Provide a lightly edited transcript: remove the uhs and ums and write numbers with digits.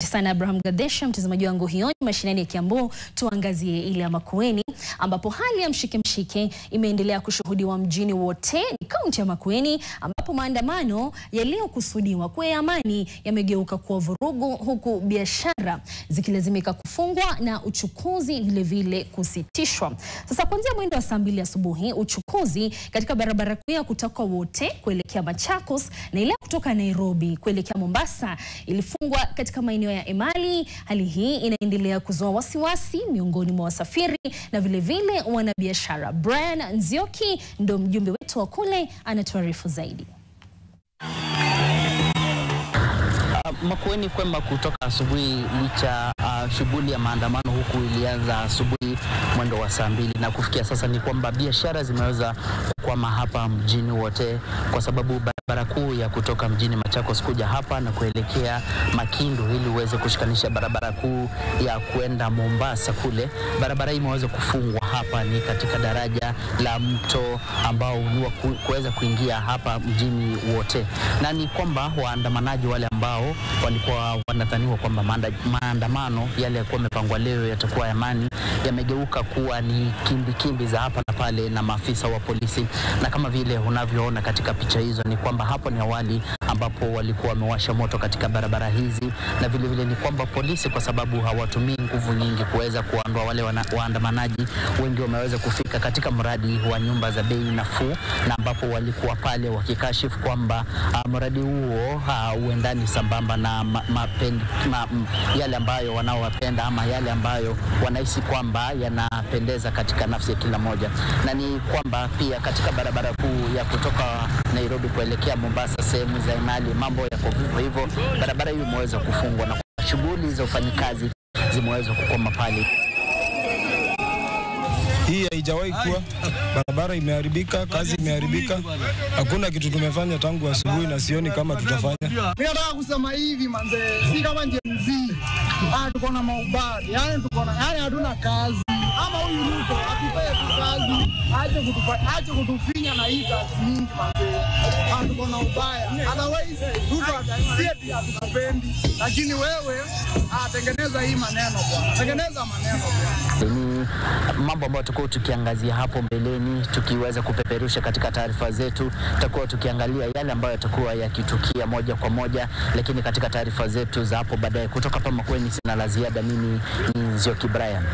Sana Abraham Gadesha, mtazamaji wangu hiyo mashinani ya Kiambu. Tuangazie ile ya Makueni ambapo hali ya mshike imeendelea kushuhudiwa mjini wote ni kaunti ya Makueni, ambapo maandamano yaliyokusudiwa kwa amani yamegeuka kuwa vurugu, huku biashara zikilazimika kufungwa na uchukuzi vile vile kusitishwa. Sasa kuanzia mwendo wa saa 2 asubuhi uchukuzi katika barabara kuu ya kutoka wote kuelekea Machakos na ile kutoka Nairobi kuelekea Mombasa ilifungwa katika maeneo ya Emali. Hali hii inaendelea kuzua wasiwasi miongoni mwa wasafiri na vile vile wanabiashara. Brian Nzioki ndo mjumbe wetu wa kule, anatuarifu zaidi. Makueni kwema kutoka asubuhi licha shughuli ya maandamano huku ilianza asubuhi mwendo wa saa 2 na kufikia sasa ni kwamba biashara zimeweza kukwama hapa mjini wote kwa sababu barabara kuu ya kutoka mjini Machakos kuja hapa na kuelekea Makindu ili uweze kushikanisha barabara kuu ya kuenda Mombasa kule. Barabara hii imeweza kufungwa hapa ni katika daraja la mto ambao ni kuweza kuingia hapa mjini wote. Na ni kwamba waandamanaji wale ambao walikuwa wanadhaniwa kwamba maandamano yale yakuwa yamepangwa leo yatakuwa amani yamegeuka kuwa ni kimbi za hapa na pale na maafisa wa polisi. Na kama vile unavyoona katika picha hizo ni kwamba hapo ni awali ambapo walikuwa wamewasha moto katika barabara hizi, na vile vile ni kwamba polisi kwa sababu hawatumii nguvu nyingi kuweza kuondoa wale waandamanaji, wengi wameweza kufika katika mradi wa nyumba za bei nafuu na ambapo walikuwa pale wakikashifu kwamba mradi huo uendani sambamba na yale ambayo wanaowapenda ama yale ambayo wanahisi kwamba yanapendeza katika nafsi ya kila moja. Na ni kwamba pia katika barabara kuu ya kutoka Nairobi kuelekea Mombasa sehemu za Emali mambo yako hivyo, barabara hiyo imeweza kufungwa na shughuli za ufanyikazi zimeweza kukoma pale. Hii haijawahi kuwa, barabara imeharibika, kazi imeharibika. Hakuna kitu tumefanya tangu asubuhi na sioni kama tutafanya. Mimi nataka kusema hivi manze, si kama Gen-Z. Tuko na maubari, yani hatuna kazi. Ama huyu Ruto atupe kazi, aje kutufinya na hii kazi mingi manze. Tuko na ubaya. Otherwise Ruto atasiepi atupendi. Lakini wewe tengeneza hii maneno bwana. Tengeneza maneno bwana. Ni mambo ambayo tutakuwa tukiangazia hapo mbeleni, tukiweza kupeperusha katika taarifa zetu. Tutakuwa tukiangalia yale ambayo yatakuwa yakitukia moja kwa moja, lakini katika taarifa zetu za hapo baadaye kutoka hapa Makueni sina la ziada. Mimi ni Nzioki Brian.